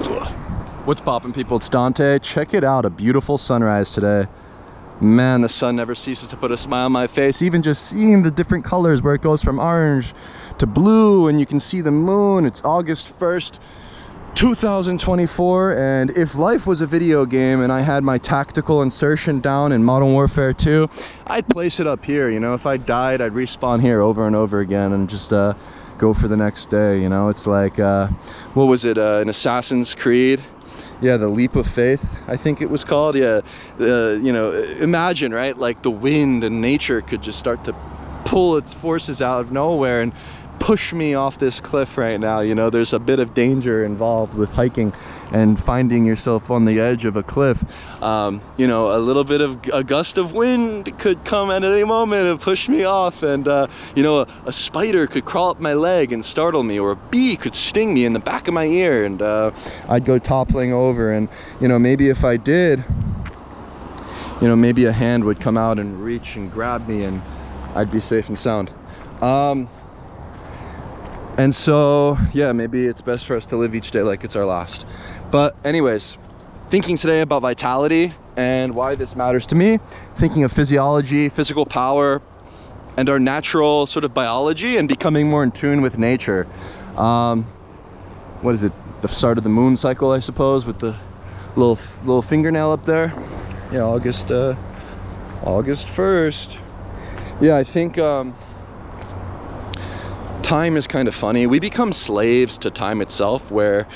What's poppin', people? It's Dante. Check it out, a beautiful sunrise today. Man, the sun never ceases to put a smile on my face. Even just seeing the different colors where it goes from orange to blue, and you can see the moon. It's August 1st, 2024, and if life was a video game and I had my tactical insertion down in Modern Warfare 2, I'd place it up here. You know, if I died, I'd respawn here over and over again and just go for the next day. You know, it's like what was it, an Assassin's Creed? Yeah, the Leap of Faith, I think it was called. Yeah, you know, imagine, right, like the wind and nature could just start to pull its forces out of nowhere and push me off this cliff right now. You know, there's a bit of danger involved with hiking and finding yourself on the edge of a cliff. You know, a little bit of a gust of wind could come at any moment and push me off, and you know, a spider could crawl up my leg and startle me, or a bee could sting me in the back of my ear, and I'd go toppling over. And you know, maybe if I did, you know, maybe a hand would come out and reach and grab me and I'd be safe and sound. And so, yeah, maybe it's best for us to live each day like it's our last. But anyways, thinking today about vitality and why this matters to me, thinking of physiology, physical power, and our natural sort of biology, and becoming more in tune with nature. What is it? The start of the moon cycle, I suppose, with the little fingernail up there. Yeah, August 1st. Yeah, I think time is kind of funny. We become slaves to time itself, where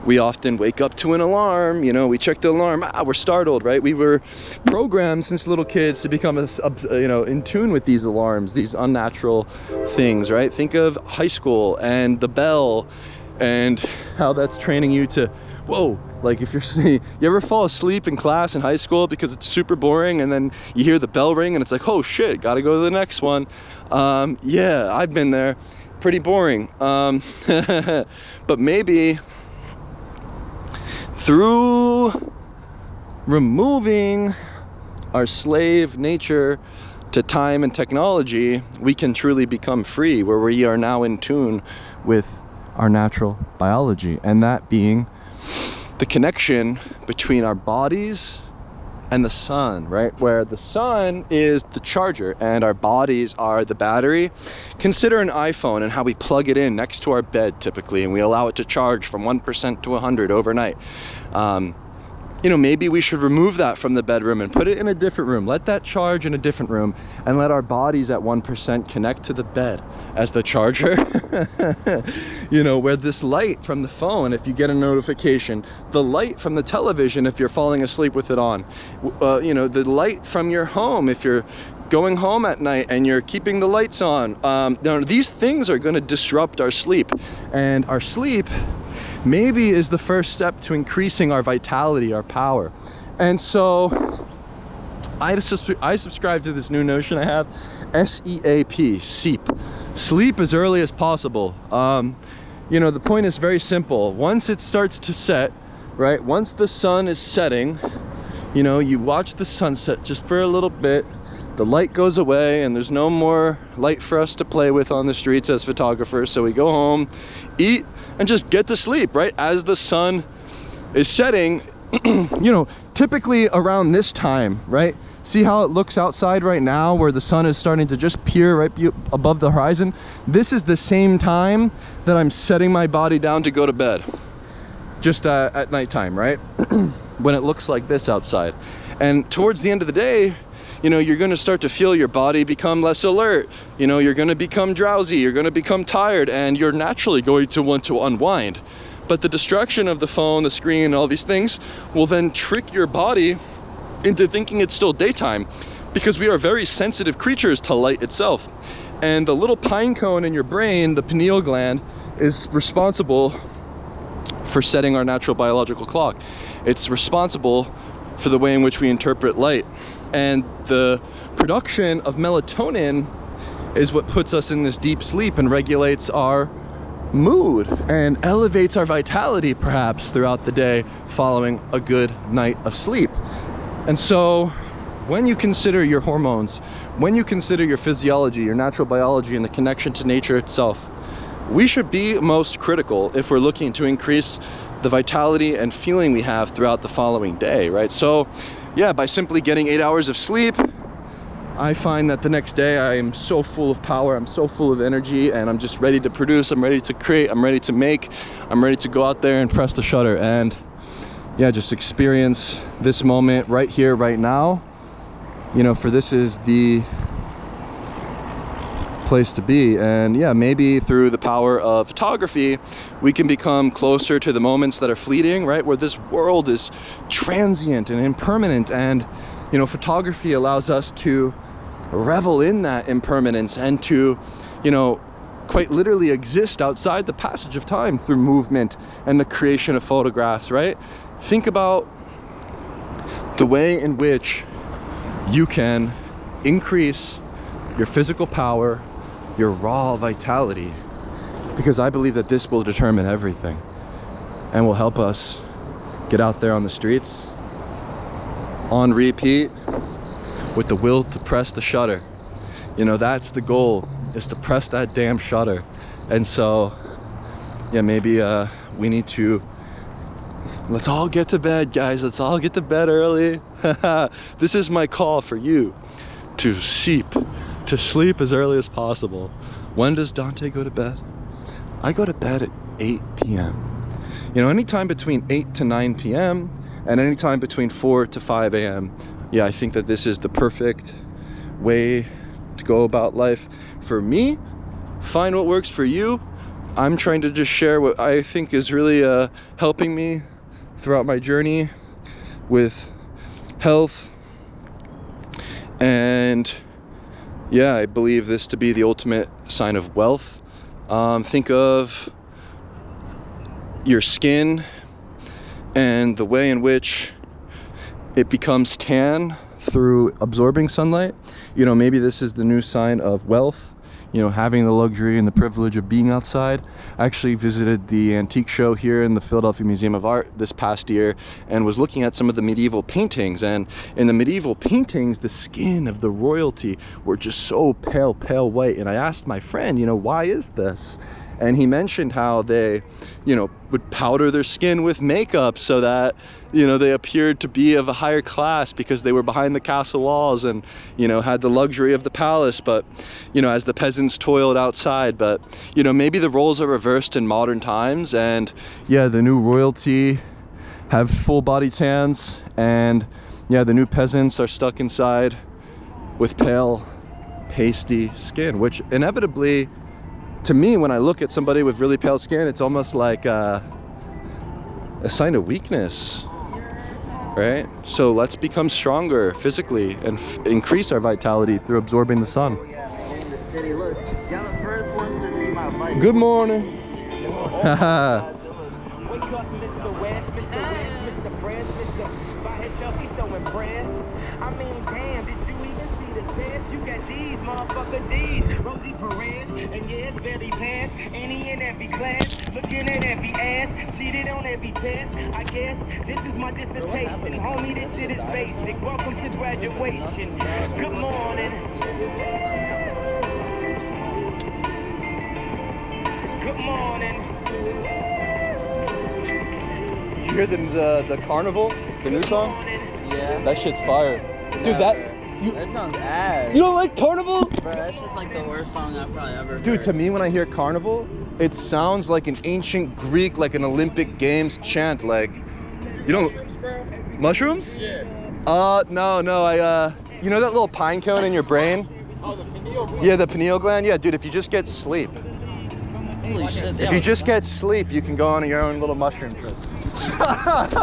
we often wake up to an alarm. You know, we check the alarm, we're startled, right? We were programmed since little kids to become you know, in tune with these alarms, these unnatural things, right? Think of high school and the bell and how that's training you to, whoa, like if you ever fall asleep in class in high school because it's super boring, and then you hear the bell ring and it's like, oh shit, gotta go to the next one. Yeah, I've been there. Pretty boring. But maybe through removing our slave nature to time and technology, we can truly become free, where we are now in tune with our natural biology, and that being the connection between our bodies and the sun, right? Where the sun is the charger and our bodies are the battery. Consider an iPhone and how we plug it in next to our bed typically, and we allow it to charge from 1% to 100 overnight. You know, maybe we should remove that from the bedroom and put it in a different room. Let that charge in a different room, and let our bodies at 1% connect to the bed as the charger. You know, where this light from the phone, if you get a notification, the light from the television if you're falling asleep with it on, you know, the light from your home if you're going home at night and you're keeping the lights on. Now, these things are going to disrupt our sleep, and our sleep maybe is the first step to increasing our vitality, our power. And so I subscribe to this new notion I have, SEAP, SEEP, sleep as early as possible. You know, the point is very simple. Once it starts to set, right, once the sun is setting, you know, you watch the sunset just for a little bit, the light goes away, and there's no more light for us to play with on the streets as photographers. So we go home, eat, and just get to sleep, right? As the sun is setting, you know, typically around this time, right? See how it looks outside right now, where the sun is starting to just peer right above the horizon? This is the same time that I'm setting my body down to go to bed. Just at nighttime, right? When it looks like this outside. And towards the end of the day, you know, you're going to start to feel your body become less alert. You know, you're going to become drowsy, you're going to become tired, and you're naturally going to want to unwind. But the distraction of the phone, the screen, all these things will then trick your body into thinking it's still daytime, because we are very sensitive creatures to light itself. And the little pine cone in your brain, the pineal gland, is responsible for setting our natural biological clock. It's responsible for the way in which we interpret light. And the production of melatonin is what puts us in this deep sleep and regulates our mood and elevates our vitality perhaps throughout the day following a good night of sleep. And so when you consider your hormones, when you consider your physiology, your natural biology, and the connection to nature itself, we should be most critical if we're looking to increase the vitality and feeling we have throughout the following day, right? So yeah, by simply getting 8 hours of sleep, I find that the next day I am so full of power, I'm so full of energy, and I'm just ready to produce, I'm ready to create, I'm ready to make, I'm ready to go out there and press the shutter and yeah, just experience this moment right here, right now. You know, for this is the place to be. And yeah, maybe through the power of photography, we can become closer to the moments that are fleeting, right? Where this world is transient and impermanent. And, you know, photography allows us to revel in that impermanence and to, you know, quite literally exist outside the passage of time through movement and the creation of photographs, right? Think about the way in which you can increase your physical power, your raw vitality, because I believe that this will determine everything and will help us get out there on the streets on repeat with the will to press the shutter. You know, that's the goal, is to press that damn shutter. And so yeah, maybe we need to, let's all get to bed, guys. Let's all get to bed early. This is my call for you to sleep as early as possible. When does Dante go to bed? I go to bed at 8 p.m. You know, anytime between 8 to 9 p.m. and anytime between 4 to 5 a.m. Yeah, I think that this is the perfect way to go about life for me. Find what works for you. I'm trying to just share what I think is really helping me throughout my journey with health. And yeah, I believe this to be the ultimate sign of wealth. Think of your skin and the way in which it becomes tan through absorbing sunlight. You know, maybe this is the new sign of wealth, you know, having the luxury and the privilege of being outside. I actually visited the antique show here in the Philadelphia Museum of Art this past year and was looking at some of the medieval paintings. And in the medieval paintings, the skin of the royalty were just so pale white. And I asked my friend, you know, why is this? And he mentioned how they, you know, would powder their skin with makeup so that, you know, they appeared to be of a higher class because they were behind the castle walls and, you know, had the luxury of the palace. But, you know, as the peasants toiled outside. But, you know, maybe the roles are reversed in modern times, and yeah, the new royalty have full body tans, and yeah, the new peasants are stuck inside with pale, pasty skin, which inevitably, to me, when I look at somebody with really pale skin, it's almost like a sign of weakness, right? So let's become stronger physically and increase our vitality through absorbing the sun. Good morning. Haha. Wake up, Mr. West, Mr. West, Mr. Fresh, Mr. By himself, he's so impressed. I mean, damn, did you even see the test? You got D's, motherfucker D's. Rosie Perez, and yeah, it's barely passed. Any in every class, looking at every ass, cheated on every test. I guess this is my dissertation. Homie, this shit is basic. Welcome to graduation. Good morning. Good morning. Did you hear the Carnival, the new song? Yeah. That shit's fire. Dude, That sounds ass. you don't like Carnival? Bro, that's just like the worst song I've probably ever heard. Dude, to me, when I hear Carnival, it sounds like an ancient Greek, like an Olympic Games chant. Like, you don't... Mushrooms? Yeah. No, I, you know that little pine cone in your brain? Oh, the pineal gland. Yeah, the pineal gland. Yeah, dude, if you just get sleep. Holy shit. If you just get sleep, you can go on your own little mushroom trip.